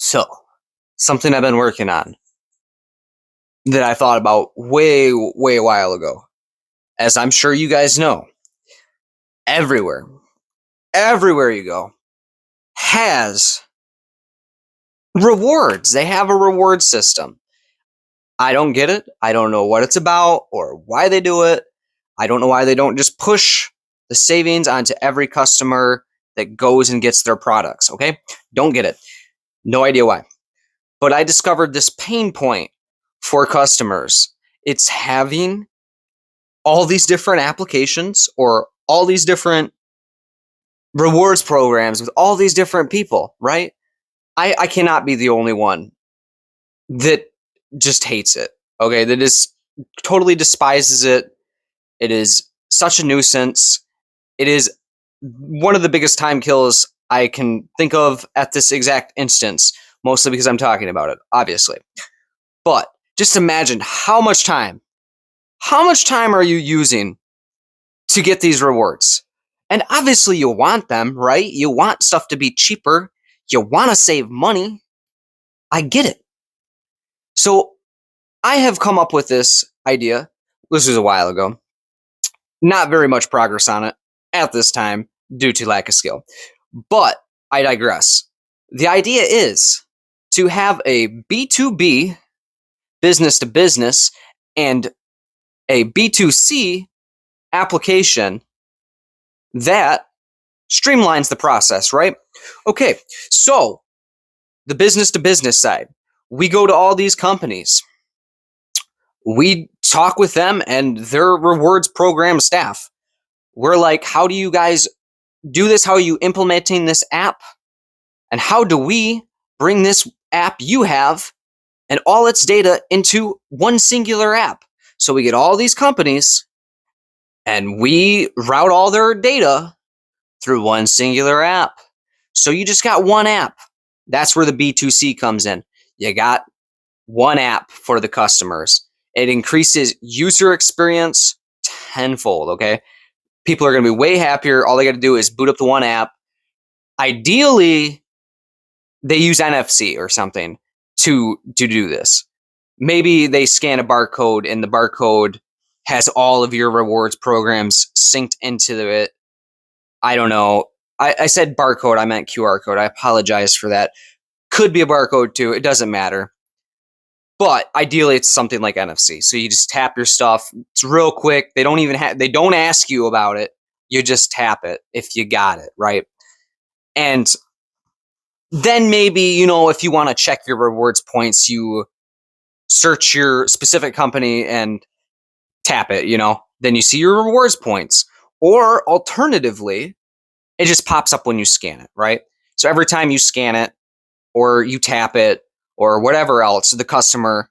So, something I've been working on that I thought about way a while ago. As I'm sure you guys know, everywhere, everywhere you go has rewards. They have a reward system. I don't get it. I don't know what it's about or why they do it. I don't know why they don't just push the savings onto every customer that goes and gets their products. Okay? Don't get it. No idea why. But I discovered this pain point for customers. It's having all these different applications or all these different rewards programs with all these different people, right? I cannot be the only one that just hates it. Okay, that is totally despises it. It is such a nuisance. It is one of the biggest time kills I can think of at this exact instance, mostly because I'm talking about it, obviously. But just imagine how much time are you using to get these rewards? And obviously you want them, right? You want stuff to be cheaper. You want to save money. I get it. So I have come up with this idea. This was a while ago. Not very much progress on it at this time due to lack of skill. But I digress. The idea is to have a B2B, business to business, and a B2C application that streamlines the process, right? Okay, so the business to business side, we go to all these companies. We talk with them and their rewards program staff. We're like, how do you guys do this? How are you implementing this app? And how do we bring this app you have and all its data into one singular app? So we get all these companies and we route all their data through one singular app. So you just got one app. That's where the B2C comes in. You got one app for the customers. It increases user experience tenfold, okay? People are going to be way happier. All they got to do is boot up the one app. Ideally, they use NFC or something to do this. Maybe they scan a barcode and the barcode has all of your rewards programs synced into it. I don't know. I said barcode. I meant QR code. I apologize for that. Could be a barcode too. It doesn't matter. But ideally, it's something like NFC. So you just tap your stuff. It's real quick. They don't ask you about it. You just tap it if you got it, right? And then maybe, if you want to check your rewards points, you search your specific company and tap it, Then you see your rewards points. Or alternatively, it just pops up when you scan it, right? So every time you scan it or you tap it or whatever else, the customer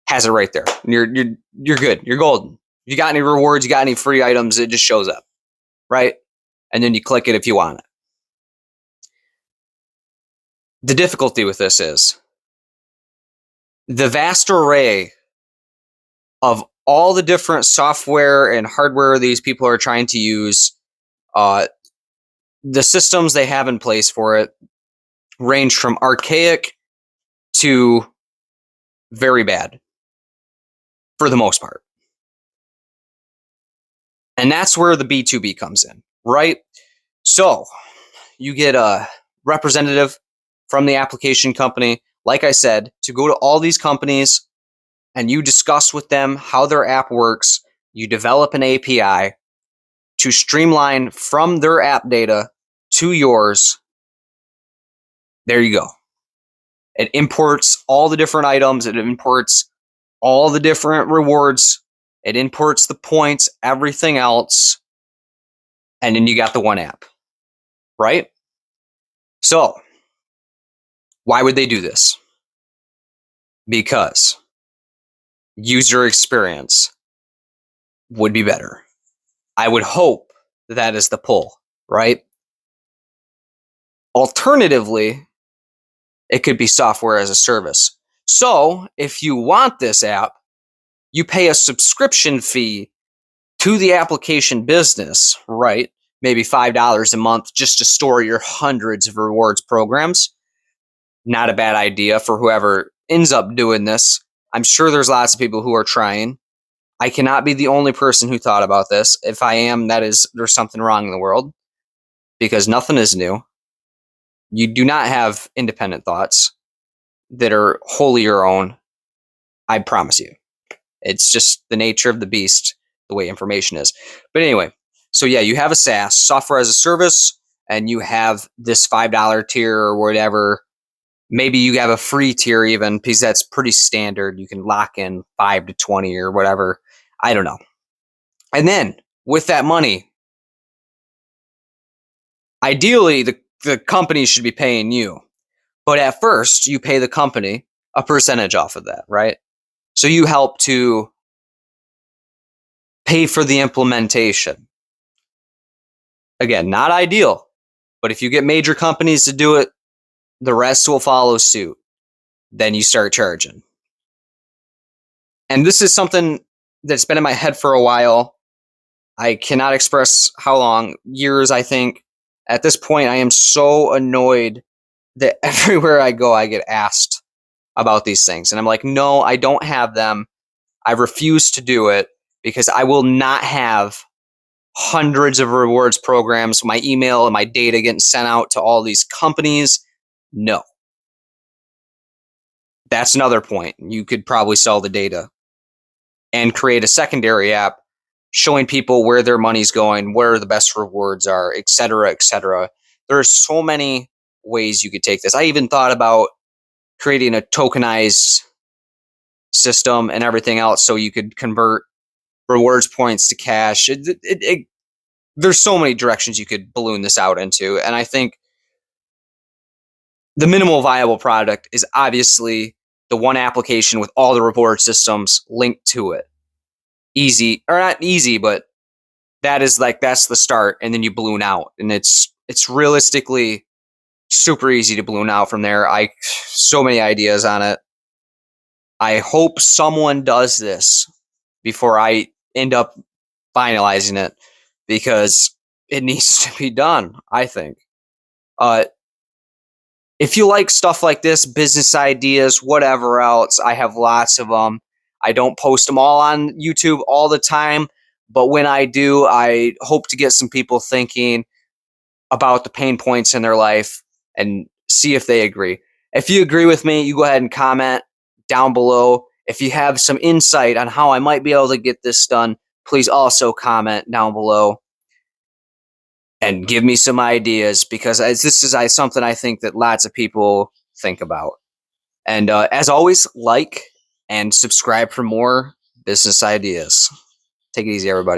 has it right there. You're good. You're golden. If you got any rewards, you got any free items, it just shows up, right? And then you click it if you want it. The difficulty with this is the vast array of all the different software and hardware these people are trying to use, the systems they have in place for it range from archaic to very bad for the most part. And that's where the B2B comes in, right? So you get a representative from the application company, like I said, to go to all these companies and you discuss with them how their app works. You develop an API to streamline from their app data to yours. There you go. It imports all the different items. It imports all the different rewards. It imports the points, everything else. And then you got the one app, right? So why would they do this? Because user experience would be better. I would hope that is the pull, right? Alternatively, it could be software as a service. So if you want this app, you pay a subscription fee to the application business, right? Maybe $5 a month just to store your hundreds of rewards programs. not a bad idea for whoever ends up doing this. I'm sure there's lots of people who are trying. I cannot be the only person who thought about this. If I am, there's something wrong in the world, because nothing is new. You do not have independent thoughts that are wholly your own. I promise you. It's just the nature of the beast, the way information is. But anyway, so yeah, you have a SaaS, software as a service, and you have this $5 tier or whatever. Maybe you have a free tier even, because that's pretty standard. You can lock in 5 to 20 or whatever. I don't know. And then with that money, ideally the company should be paying you. But at first, you pay the company a percentage off of that, right? So you help to pay for the implementation. Again, not ideal, but if you get major companies to do it, the rest will follow suit. Then you start charging. And this is something that's been in my head for a while. I cannot express how long, years, I think. At this point, I am so annoyed that everywhere I go, I get asked about these things. And I'm like, no, I don't have them. I refuse to do it because I will not have hundreds of rewards programs, my email and my data getting sent out to all these companies. No. That's another point. You could probably sell the data and create a secondary app showing people where their money's going, where the best rewards are, et cetera, et cetera. There are so many ways you could take this. I even thought about creating a tokenized system and everything else so you could convert rewards points to cash. There's so many directions you could balloon this out into. And I think the minimal viable product is obviously the one application with all the reward systems linked to it. Easy, or not easy, but that's the start, and then you balloon out. And it's realistically super easy to balloon out from there. So many ideas on it. I hope someone does this before I end up finalizing it, because it needs to be done, I think. If you like stuff like this, business ideas, whatever else, I have lots of them. I don't post them all on YouTube all the time, but when I do, I hope to get some people thinking about the pain points in their life and see if they agree. If you agree with me, you go ahead and comment down below. If you have some insight on how I might be able to get this done, please also comment down below and give me some ideas, because this is something I think that lots of people think about. And as always, like and subscribe for more business ideas. Take it easy, everybody.